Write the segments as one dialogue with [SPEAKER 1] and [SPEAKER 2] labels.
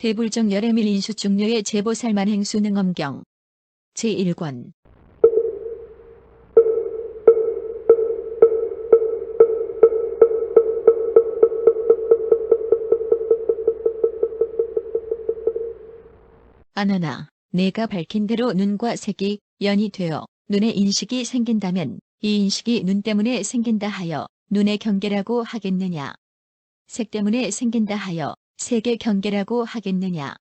[SPEAKER 1] 해불정 열애밀 인수중료의 제보살만행 수능엄경 제1권 안하나 내가 밝힌 대로 눈과 색이 연이 되어 눈의 인식이 생긴다면 이 인식이 눈 때문에 생긴다 하여 눈의 경계라고 하겠느냐. 색 때문에 생긴다 하여 색의 경계라고 하겠느냐.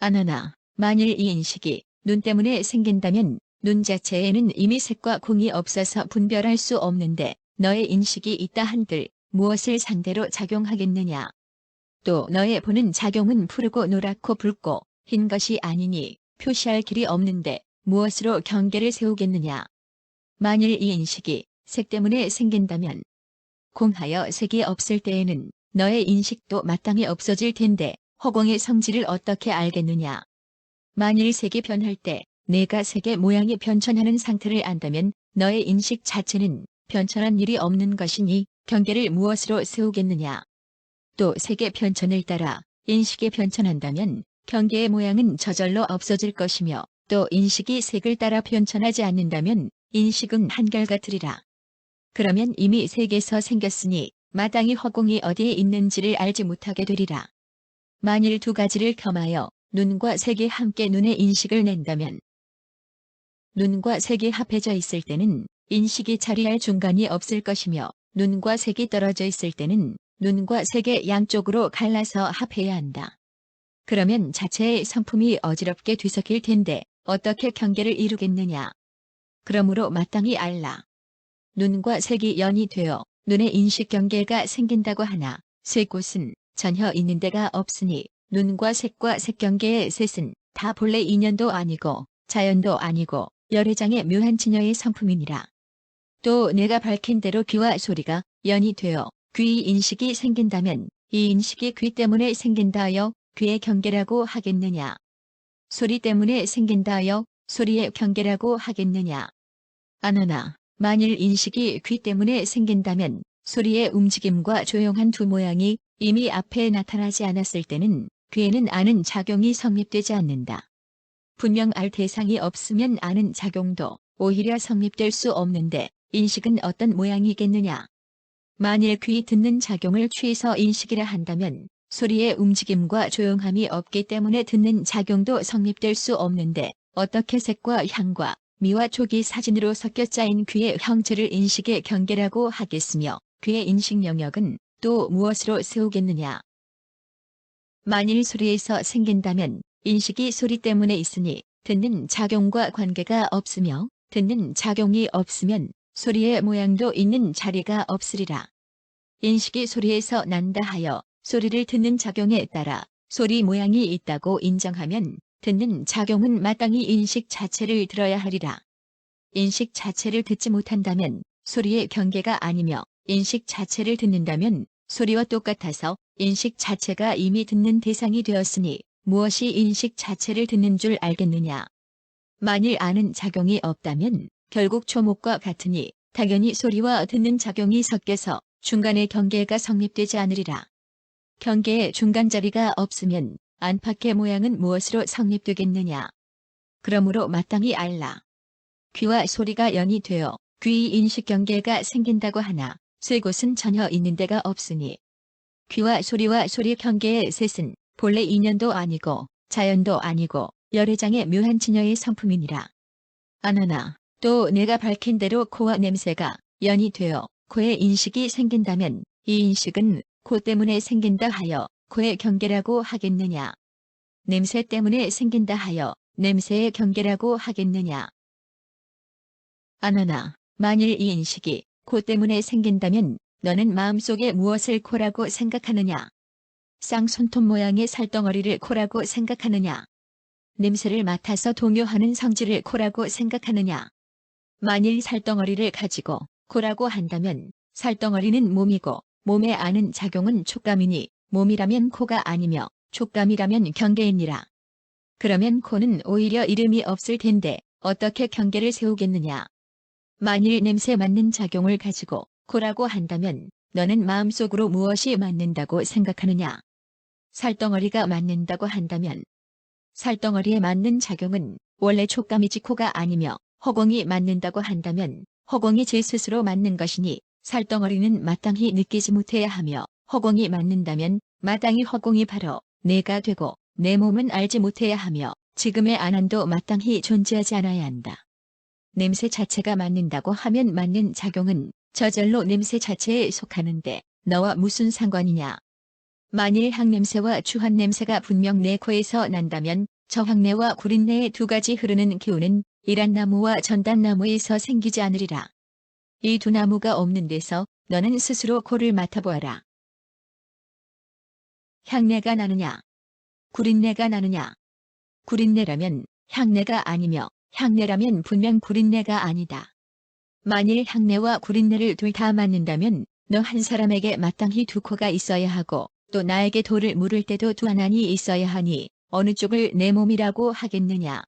[SPEAKER 1] 안하나 만일 이 인식이 눈 때문에 생긴다면 눈 자체에는 이미 색과 공이 없어서 분별할 수 없는데 너의 인식이 있다 한들 무엇을 상대로 작용하겠느냐. 또 너의 보는 작용은 푸르고 노랗고 붉고 흰 것이 아니니 표시할 길이 없는데 무엇으로 경계를 세우겠느냐. 만일 이 인식이 색 때문에 생긴다면 공하여 색이 없을 때에는 너의 인식도 마땅히 없어질 텐데 허공의 성질을 어떻게 알겠느냐. 만일 색이 변할 때 내가 색의 모양이 변천하는 상태를 안다면 너의 인식 자체는 변천한 일이 없는 것이니 경계를 무엇으로 세우겠느냐. 또 색의 변천을 따라 인식이 변천한다면 경계의 모양은 저절로 없어질 것이며 또 인식이 색을 따라 변천하지 않는다면 인식은 한결같으리라. 그러면 이미 색에서 생겼으니 마땅히 허공이 어디에 있는지를 알지 못하게 되리라. 만일 두 가지를 겸하여 눈과 색이 함께 눈의 인식을 낸다면 눈과 색이 합해져 있을 때는 인식이 자리할 중간이 없을 것이며 눈과 색이 떨어져 있을 때는 눈과 색의 양쪽으로 갈라서 합해야 한다. 그러면 자체의 성품이 어지럽게 뒤섞일 텐데 어떻게 경계를 이루겠느냐. 그러므로 마땅히 알라. 눈과 색이 연이 되어 눈의 인식 경계가 생긴다고 하나 세 곳은 전혀 있는 데가 없으니 눈과 색과 색 경계의 셋은 다 본래 인연도 아니고 자연도 아니고 열애장의 묘한 진여의 성품이니라. 또 내가 밝힌 대로 귀와 소리가 연이 되어 귀 인식이 생긴다면 이 인식이 귀 때문에 생긴다 하여 귀의 경계라고 하겠느냐. 소리 때문에 생긴다 하여 소리의 경계라고 하겠느냐. 안하나 만일 인식이 귀 때문에 생긴다면 소리의 움직임과 조용한 두 모양이 이미 앞에 나타나지 않았을 때는 귀에는 아는 작용이 성립되지 않는다. 분명 알 대상이 없으면 아는 작용도 오히려 성립될 수 없는데 인식은 어떤 모양이겠느냐. 만일 귀 듣는 작용을 취해서 인식이라 한다면 소리의 움직임과 조용함이 없기 때문에 듣는 작용도 성립될 수 없는데 어떻게 색과 향과 미와 촉이 사진으로 섞여 짜인 귀의 형체를 인식의 경계라고 하겠으며 귀의 인식 영역은 또 무엇으로 세우겠느냐. 만일 소리에서 생긴다면 인식이 소리 때문에 있으니 듣는 작용과 관계가 없으며 듣는 작용이 없으면 소리의 모양도 있는 자리가 없으리라. 인식이 소리에서 난다 하여 소리를 듣는 작용에 따라 소리 모양이 있다고 인정하면 듣는 작용은 마땅히 인식 자체를 들어야 하리라. 인식 자체를 듣지 못한다면 소리의 경계가 아니며 인식 자체를 듣는다면 소리와 똑같아서 인식 자체가 이미 듣는 대상이 되었으니 무엇이 인식 자체를 듣는 줄 알겠느냐. 만일 아는 작용이 없다면 결국 초목과 같으니 당연히 소리와 듣는 작용이 섞여서 중간에 경계가 성립되지 않으리라. 경계에 중간 자리가 없으면 안팎의 모양은 무엇으로 성립되겠느냐. 그러므로 마땅히 알라. 귀와 소리가 연이 되어 귀 인식 경계가 생긴다고 하나 세 곳은 전혀 있는 데가 없으니 귀와 소리 경계의 셋은 본래 인연도 아니고 자연도 아니고 열애장의 묘한 진여의 성품이니라. 안하나 또 내가 밝힌 대로 코와 냄새가 연이 되어 코의 인식이 생긴다면 이 인식은 코 때문에 생긴다 하여 코의 경계라고 하겠느냐. 냄새 때문에 생긴다 하여 냄새의 경계라고 하겠느냐. 안하나 만일 이 인식이 코 때문에 생긴다면 너는 마음속에 무엇을 코라고 생각하느냐. 쌍손톱 모양의 살덩어리를 코라고 생각하느냐. 냄새를 맡아서 동요하는 성질을 코라고 생각하느냐. 만일 살덩어리를 가지고 코라고 한다면 살덩어리는 몸이고 몸에 아는 작용은 촉감이니 몸이라면 코가 아니며 촉감이라면 경계이니라. 그러면 코는 오히려 이름이 없을 텐데 어떻게 경계를 세우겠느냐. 만일 냄새 맡는 작용을 가지고 코라고 한다면 너는 마음속으로 무엇이 맡는다고 생각하느냐. 살덩어리가 맞는다고 한다면 살덩어리에 맞는 작용은 원래 촉감이지 코가 아니며 허공이 맞는다고 한다면 허공이 제 스스로 맞는 것이니 살덩어리는 마땅히 느끼지 못해야 하며 허공이 맞는다면 마땅히 허공이 바로 내가 되고 내 몸은 알지 못해야 하며 지금의 안한도 마땅히 존재하지 않아야 한다. 냄새 자체가 맞는다고 하면 맞는 작용은 저절로 냄새 자체에 속하는데 너와 무슨 상관이냐. 만일 향냄새와 주한냄새가 분명 내 코에서 난다면 저 향내와 구린내의 두 가지 흐르는 기운은 이란나무와 전단나무에서 생기지 않으리라. 이 두 나무가 없는 데서 너는 스스로 코를 맡아보아라. 향내가 나느냐? 구린내가 나느냐? 구린내라면 향내가 아니며 향내라면 분명 구린내가 아니다. 만일 향내와 구린내를 둘 다 맡는다면 너 한 사람에게 마땅히 두 코가 있어야 하고 또 나에게 돌을 물을 때도 두 안이 있어야 하니 어느 쪽을 내 몸이라고 하겠느냐.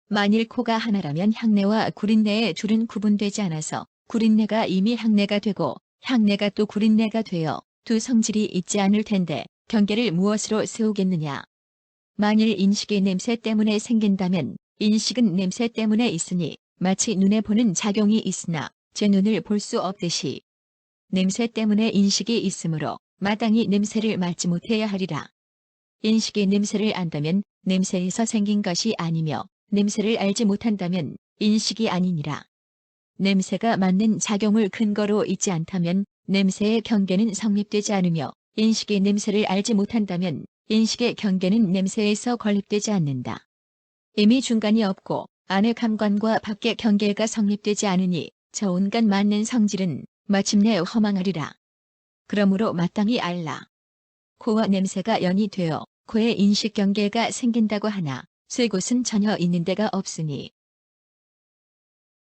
[SPEAKER 1] 만일 코가 하나라면 향내와 구린내의 둘은 구분되지 않아서 구린내가 이미 향내가 되고 향내가 또 구린내가 되어 두 성질이 있지 않을 텐데 경계를 무엇으로 세우겠느냐. 만일 인식이 냄새 때문에 생긴다면 인식은 냄새 때문에 있으니 마치 눈에 보는 작용이 있으나 제 눈을 볼 수 없듯이 냄새 때문에 인식이 있으므로 마땅히 냄새를 맡지 못해야 하리라. 인식이 냄새를 안다면 냄새에서 생긴 것이 아니며 냄새를 알지 못한다면 인식이 아니니라. 냄새가 맡는 작용을 근거로 있지 않다면 냄새의 경계는 성립되지 않으며 인식이 냄새를 알지 못한다면 인식의 경계는 냄새에서 건립되지 않는다. 이미 중간이 없고 안의 감관과 밖의 경계가 성립되지 않으니 저 온갖 맡는 성질은 마침내 허망하리라. 그러므로 마땅히 알라. 코와 냄새가 연이 되어 코의 인식 경계가 생긴다고 하나 쇠 곳은 전혀 있는 데가 없으니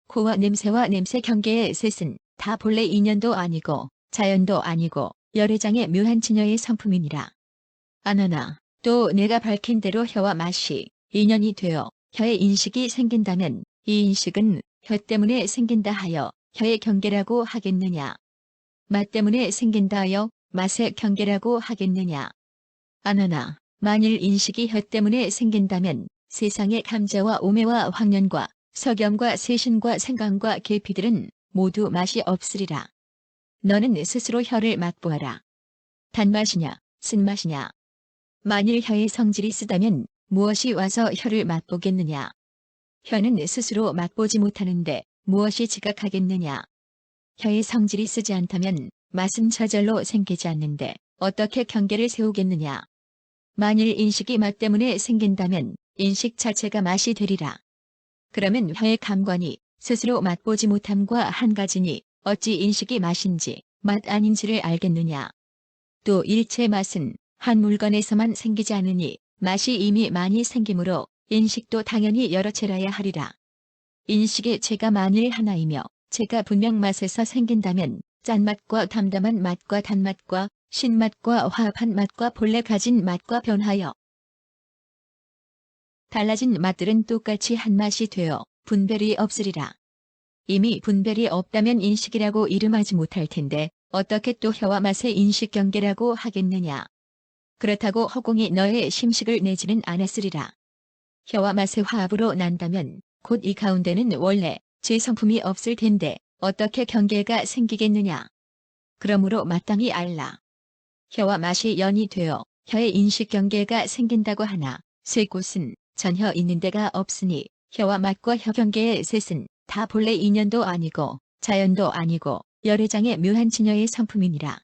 [SPEAKER 1] 코와 냄새와 냄새 경계의 셋은 다 본래 인연도 아니고 자연도 아니고 열애장의 묘한 치녀의 성품이니라. 아나나 또 내가 밝힌 대로 혀와 맛이 인연이 되어 혀의 인식이 생긴다면 이 인식은 혀 때문에 생긴다 하여 혀의 경계라고 하겠느냐. 맛 때문에 생긴다 하여 맛의 경계라고 하겠느냐. 아나나 만일 인식이 혀 때문에 생긴다면 세상의 감자와 오매와 황련과 석염과 세신과 생강과 계피들은 모두 맛이 없으리라. 너는 스스로 혀를 맛보아라. 단맛이냐 쓴맛이냐. 만일 혀의 성질이 쓰다면 무엇이 와서 혀를 맛보겠느냐. 혀는 스스로 맛보지 못하는데 무엇이 지각하겠느냐. 혀의 성질이 쓰지 않다면 맛은 저절로 생기지 않는데 어떻게 경계를 세우겠느냐. 만일 인식이 맛 때문에 생긴다면 인식 자체가 맛이 되리라. 그러면 혀의 감관이 스스로 맛보지 못함과 한 가지니 어찌 인식이 맛인지 맛 아닌지를 알겠느냐. 또 일체 맛은 한 물건에서만 생기지 않으니 맛이 이미 많이 생기므로 인식도 당연히 여러 채라야 하리라. 인식의 채가 만일 하나이며 채가 분명 맛에서 생긴다면 짠맛과 담담한 맛과 단맛과 신맛과 화합한 맛과 본래 가진 맛과 변하여 달라진 맛들은 똑같이 한 맛이 되어 분별이 없으리라. 이미 분별이 없다면 인식이라고 이름하지 못할 텐데 어떻게 또 혀와 맛의 인식 경계라고 하겠느냐. 그렇다고 허공이 너의 심식을 내지는 않았으리라. 혀와 맛의 화합으로 난다면 곧 이 가운데는 원래 제 성품이 없을 텐데 어떻게 경계가 생기겠느냐. 그러므로 마땅히 알라. 혀와 맛이 연이 되어 혀의 인식 경계가 생긴다고 하나 세 곳은 전혀 있는 데가 없으니 혀와 맛과 혀 경계의 셋은 다 본래 인연도 아니고 자연도 아니고 열애장의 묘한 치녀의 성품이니라.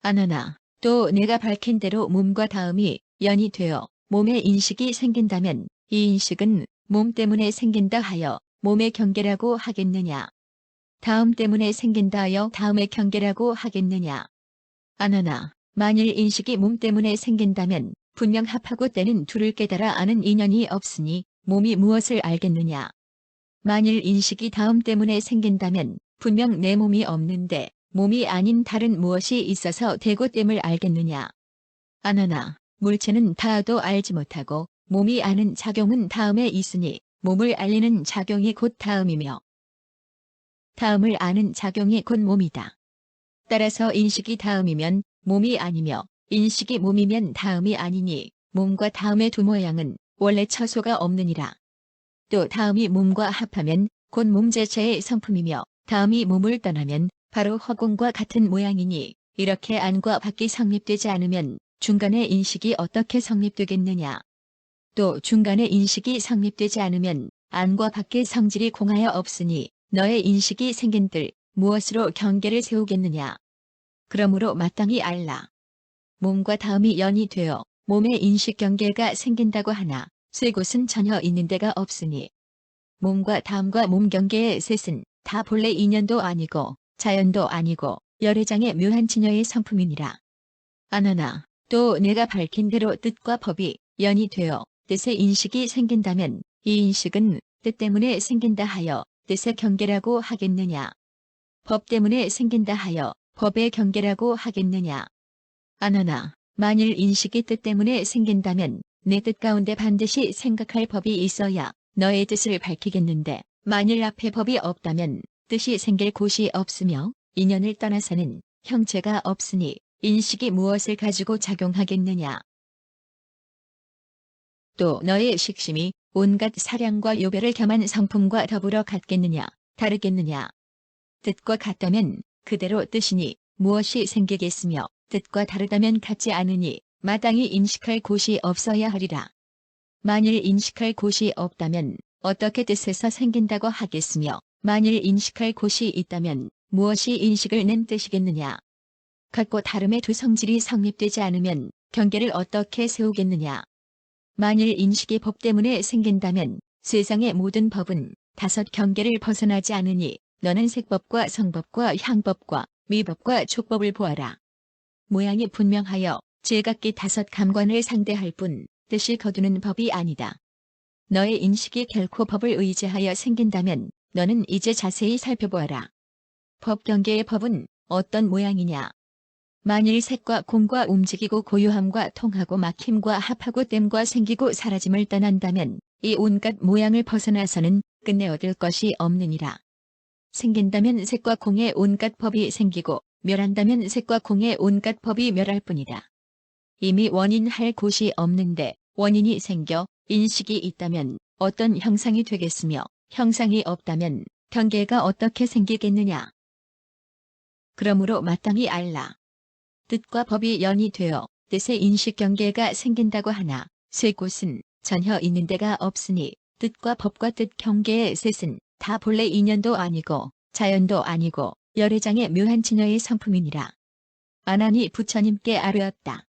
[SPEAKER 1] 아나나 또 내가 밝힌 대로 몸과 다음이 연이 되어 몸의 인식이 생긴다면 이 인식은 몸 때문에 생긴다 하여 몸의 경계라고 하겠느냐. 다음 때문에 생긴다 하여 다음의 경계라고 하겠느냐. 아나나 만일 인식이 몸 때문에 생긴다면 분명 합하고 때는 둘을 깨달아 아는 인연이 없으니 몸이 무엇을 알겠느냐. 만일 인식이 다음 때문에 생긴다면 분명 내 몸이 없는데 몸이 아닌 다른 무엇이 있어서 되고 땜을 알겠느냐. 아나나 물체는 다도 알지 못하고 몸이 아는 작용은 다음에 있으니 몸을 알리는 작용이 곧 다음이며 다음을 아는 작용이 곧 몸이다. 따라서 인식이 다음이면 몸이 아니며 인식이 몸이면 다음이 아니니 몸과 다음의 두 모양은 원래 처소가 없느니라. 또 다음이 몸과 합하면 곧 몸 자체의 성품이며 다음이 몸을 떠나면 바로 허공과 같은 모양이니 이렇게 안과 밖이 성립되지 않으면 중간의 인식이 어떻게 성립되겠느냐. 또 중간의 인식이 성립되지 않으면 안과 밖의 성질이 공하여 없으니 너의 인식이 생긴들 무엇으로 경계를 세우겠느냐. 그러므로 마땅히 알라. 몸과 다음이 연이 되어 몸의 인식 경계가 생긴다고 하나 세 곳은 전혀 있는 데가 없으니 몸과 다음과 몸 경계의 셋은 다 본래 인연도 아니고 자연도 아니고 열애장의 묘한 진여의 성품이니라. 아나나 또 내가 밝힌 대로 뜻과 법이 연이 되어 뜻의 인식이 생긴다면 이 인식은 뜻 때문에 생긴다 하여 뜻의 경계라고 하겠느냐. 법 때문에 생긴다 하여 법의 경계라고 하겠느냐. 아나나 만일 인식이 뜻 때문에 생긴다면 내 뜻 가운데 반드시 생각할 법이 있어야 너의 뜻을 밝히겠는데 만일 앞에 법이 없다면 뜻이 생길 곳이 없으며 인연을 떠나서는 형체가 없으니 인식이 무엇을 가지고 작용하겠느냐. 또 너의 식심이 온갖 사량과 요별을 겸한 성품과 더불어 같겠느냐 다르겠느냐. 뜻과 같다면 그대로 뜻이니 무엇이 생기겠으며 뜻과 다르다면 같지 않으니 마땅히 인식할 곳이 없어야 하리라. 만일 인식할 곳이 없다면 어떻게 뜻에서 생긴다고 하겠으며 만일 인식할 곳이 있다면 무엇이 인식을 낸 뜻이겠느냐. 같고 다름의 두 성질이 성립되지 않으면 경계를 어떻게 세우겠느냐. 만일 인식이 법 때문에 생긴다면 세상의 모든 법은 다섯 경계를 벗어나지 않으니 너는 색법과 성법과 향법과 미법과 촉법을 보아라. 모양이 분명하여 제각기 다섯 감관을 상대할 뿐 뜻이 거두는 법이 아니다. 너의 인식이 결코 법을 의지하여 생긴다면 너는 이제 자세히 살펴보아라. 법 경계의 법은 어떤 모양이냐. 만일 색과 공과 움직이고 고요함과 통하고 막힘과 합하고 땜과 생기고 사라짐을 떠난다면 이 온갖 모양을 벗어나서는 끝내 얻을 것이 없느니라. 생긴다면 색과 공의 온갖 법이 생기고 멸한다면 색과 공의 온갖 법이 멸할 뿐이다. 이미 원인할 곳이 없는데 원인이 생겨 인식이 있다면 어떤 형상이 되겠으며 형상이 없다면 경계가 어떻게 생기겠느냐. 그러므로 마땅히 알라. 뜻과 법이 연이 되어 뜻의 인식 경계가 생긴다고 하나 세 곳은 전혀 있는 데가 없으니 뜻과 법과 뜻 경계의 셋은 다 본래 인연도 아니고 자연도 아니고 열애장의 묘한 진여의 성품이니라. 아나니 부처님께 아뢰었다.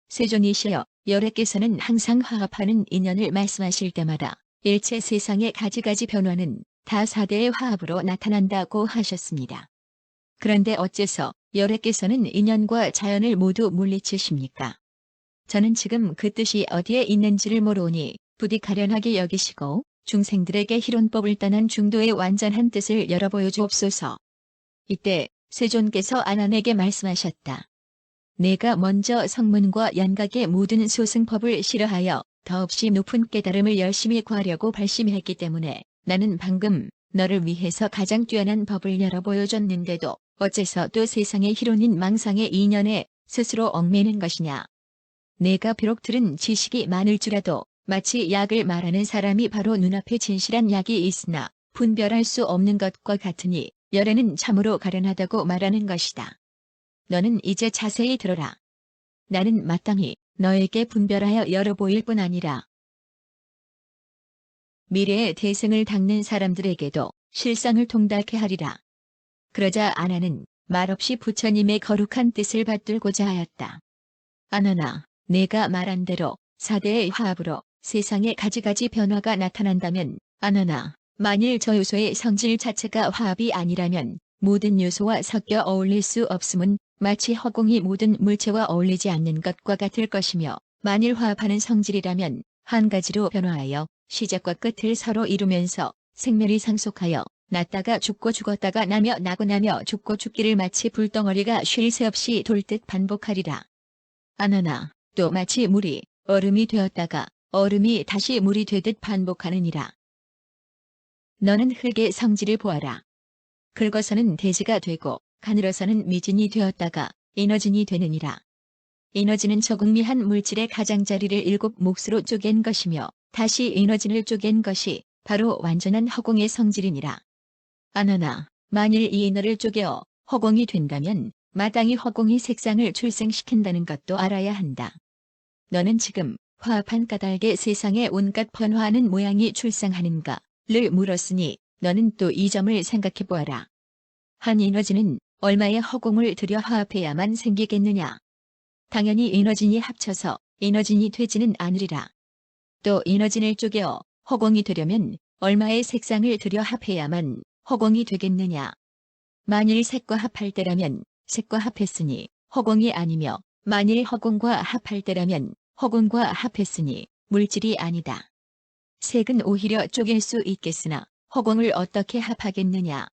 [SPEAKER 1] 세존이시여 열애께서는 항상 화합하는 인연을 말씀하실 때마다 일체 세상의 가지가지 변화는 다 사대의 화합으로 나타난다고 하셨습니다. 그런데 어째서 열애께서는 인연과 자연을 모두 물리치십니까? 저는 지금 그 뜻이 어디에 있는지를 모르오니 부디 가련하게 여기시고 중생들에게 희론법을 떠난 중도의 완전한 뜻을 열어보여 주옵소서. 이때 세존께서 아난에게 말씀하셨다. 내가 먼저 성문과 연각의 모든 소승법을 싫어하여 더없이 높은 깨달음을 열심히 구하려고 발심했기 때문에 나는 방금 너를 위해서 가장 뛰어난 법을 열어보여줬는데도 어째서 또 세상의 희론인 망상의 인연에 스스로 얽매이는 것이냐. 내가 비록 들은 지식이 많을지라도 마치 약을 말하는 사람이 바로 눈앞에 진실한 약이 있으나 분별할 수 없는 것과 같으니 열애는 참으로 가련하다고 말하는 것이다. 너는 이제 자세히 들어라. 나는 마땅히 너에게 분별하여 열어보일 뿐 아니라 미래의 대승을 닦는 사람들에게도 실상을 통달케 하리라. 그러자 아나는 말없이 부처님의 거룩한 뜻을 받들고자 하였다. 아나나, 내가 말한 대로 사대의 화합으로 세상에 가지가지 변화가 나타난다면 아나나, 만일 저 요소의 성질 자체가 화합이 아니라면 모든 요소와 섞여 어울릴 수 없음은 마치 허공이 모든 물체와 어울리지 않는 것과 같을 것이며 만일 화합하는 성질이라면 한 가지로 변화하여 시작과 끝을 서로 이루면서 생멸이 상속하여 났다가 죽고 죽었다가 나며 나고 나며 죽고 죽기를 마치 불덩어리가 쉴 새 없이 돌듯 반복하리라. 아나나, 또 마치 물이 얼음이 되었다가 얼음이 다시 물이 되듯 반복하느니라. 너는 흙의 성질을 보아라. 긁어서는 대지가 되고 가늘어서는 미진이 되었다가 에너진이 되느니라. 에너지는 저궁미한 물질의 가장자리를 7몫으로 쪼갠 것이며 다시 에너지를 쪼갠 것이 바로 완전한 허공의 성질이니라. 아너나 만일 이 에너를 쪼개어 허공이 된다면 마땅히 허공이 색상을 출생시킨다는 것도 알아야 한다. 너는 지금 화합한 까닭에 세상에 온갖 변화하는 모양이 출생하는가를 물었으니 너는 또 이 점을 생각해 보아라. 한 에너지는 얼마의 허공을 들여 화합해야만 생기겠느냐. 당연히 에너진이 합쳐서 에너진이 되지는 않으리라. 또 에너진을 쪼개어 허공이 되려면 얼마의 색상을 들여 합해야만 허공이 되겠느냐. 만일 색과 합할 때라면 색과 합했으니 허공이 아니며 만일 허공과 합할 때라면 허공과 합했으니 물질이 아니다. 색은 오히려 쪼갤 수 있겠으나 허공을 어떻게 합하겠느냐.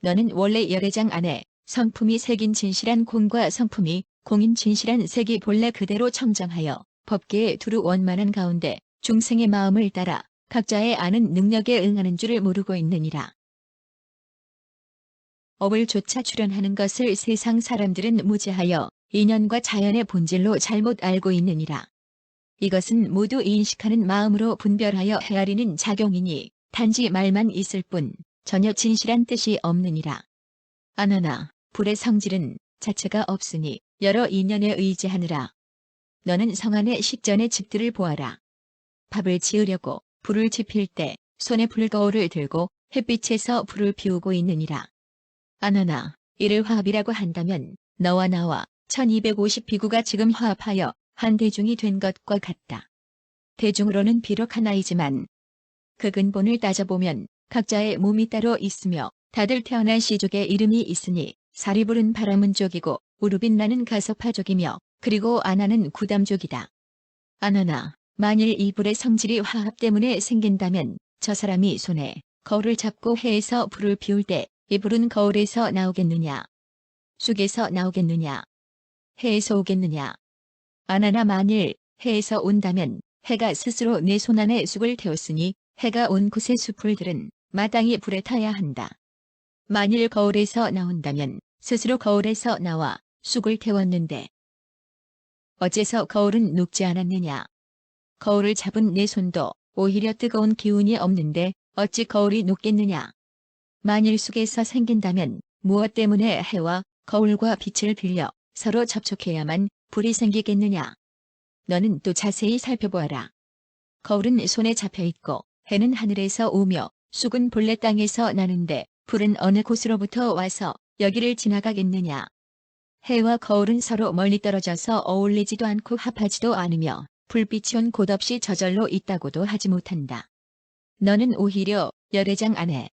[SPEAKER 1] 너는 원래 열애장 안에 성품이 색인 진실한 공과 성품이 공인 진실한 색이 본래 그대로 청정하여 법계에 두루 원만한 가운데 중생의 마음을 따라 각자의 아는 능력에 응하는 줄을 모르고 있느니라. 업을 쫓아 출현하는 것을 세상 사람들은 무지하여 인연과 자연의 본질로 잘못 알고 있느니라. 이것은 모두 인식하는 마음으로 분별하여 헤아리는 작용이니 단지 말만 있을 뿐 전혀 진실한 뜻이 없느니라. 아너나 불의 성질은 자체가 없으니 여러 인연에 의지하느라. 너는 성 안의 식전의 집들을 보아라. 밥을 지으려고 불을 지필 때 손에 불거울을 들고 햇빛에서 불을 피우고 있느니라. 아너나 이를 화합이라고 한다면 너와 나와 1250비구가 지금 화합하여 한 대중이 된 것과 같다. 대중으로는 비록 하나이지만 그 근본을 따져보면 각자의 몸이 따로 있으며 다들 태어난 씨족의 이름이 있으니 살이 부른 바라문족이고 우르빈 나는 가소파족이며 그리고 아나는 구담족이다. 아너나 만일 이 불의 성질이 화합 때문에 생긴다면 저 사람이 손에 거울을 잡고 해에서 불을 피울 때 이 불은 거울에서 나오겠느냐? 쑥에서 나오겠느냐? 해에서 오겠느냐? 아나나 만일 해에서 온다면 해가 스스로 내 손 안에 쑥을 태웠으니 해가 온 곳의 숲을들은 마땅히 불에 타야 한다. 만일 거울에서 나온다면 스스로 거울에서 나와 쑥을 태웠는데 어째서 거울은 녹지 않았느냐? 거울을 잡은 내 손도 오히려 뜨거운 기운이 없는데 어찌 거울이 녹겠느냐? 만일 쑥에서 생긴다면 무엇 때문에 해와 거울과 빛을 빌려 서로 접촉해야만 불이 생기겠느냐? 너는 또 자세히 살펴보아라. 거울은 손에 잡혀있고 해는 하늘에서 오며 쑥은 본래 땅에서 나는데 불은 어느 곳으로부터 와서 여기를 지나가겠느냐? 해와 거울은 서로 멀리 떨어져서 어울리지도 않고 합하지도 않으며 불빛이 온 곳 없이 저절로 있다고도 하지 못한다. 너는 오히려 열애장 안에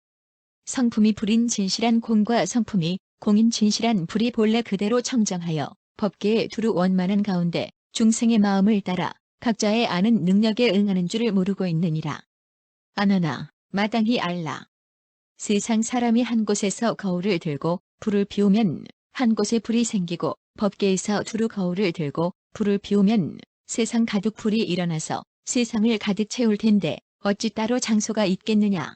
[SPEAKER 1] 성품이 불인 진실한 공과 성품이 공인 진실한 불이 본래 그대로 청정하여 법계에 두루 원만한 가운데 중생의 마음을 따라 각자의 아는 능력에 응하는 줄을 모르고 있느니라. 아너나 마땅히 알라. 세상 사람이 한 곳에서 거울을 들고 불을 피우면 한 곳에 불이 생기고 법계에서 두루 거울을 들고 불을 피우면 세상 가득 불이 일어나서 세상을 가득 채울 텐데 어찌 따로 장소가 있겠느냐.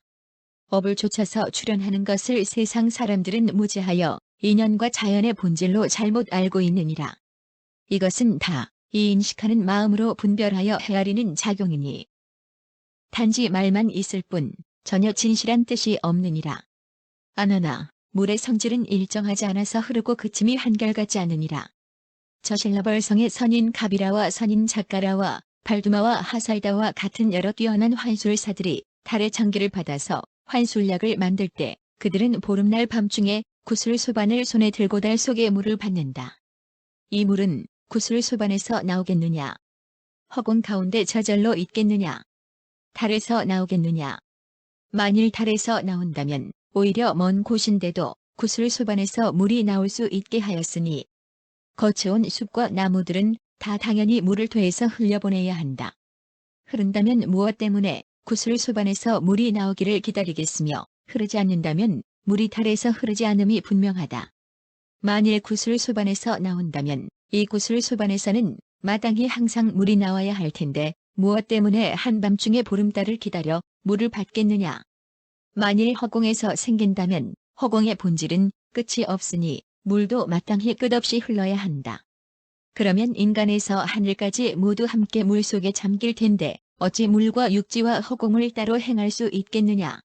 [SPEAKER 1] 업을 쫓아서 출현하는 것을 세상 사람들은 무지하여 인연과 자연의 본질로 잘못 알고 있느니라. 이것은 다 이 인식하는 마음으로 분별하여 헤아리는 작용이니 단지 말만 있을 뿐 전혀 진실한 뜻이 없느니라. 아너나 물의 성질은 일정하지 않아서 흐르고 그침이 한결같지 않으니라. 저실라벌성의 선인 가비라와 선인 작가라와 발두마와 하살다와 같은 여러 뛰어난 환술사들이 달의 전기를 받아서 환술약을 만들 때 그들은 보름날 밤중에 구슬소반을 손에 들고 달 속에 물을 붓는다. 이 물은 구슬소반에서 나오겠느냐? 허공 가운데 저절로 있겠느냐? 달에서 나오겠느냐? 만일 달에서 나온다면 오히려 먼 곳인데도 구슬소반에서 물이 나올 수 있게 하였으니 거쳐온 숲과 나무들은 다 당연히 물을 토해서 흘려보내야 한다. 흐른다면 무엇 때문에 구슬소반에서 물이 나오기를 기다리겠으며 흐르지 않는다면 물이 달에서 흐르지 않음이 분명하다. 만일 구슬소반에서 나온다면 이 구슬소반에서는 마땅히 항상 물이 나와야 할 텐데 무엇 때문에 한밤중에 보름달을 기다려 물을 받겠느냐. 만일 허공에서 생긴다면 허공의 본질은 끝이 없으니 물도 마땅히 끝없이 흘러야 한다. 그러면 인간에서 하늘까지 모두 함께 물속에 잠길 텐데 어찌 물과 육지와 허공을 따로 행할 수 있겠느냐.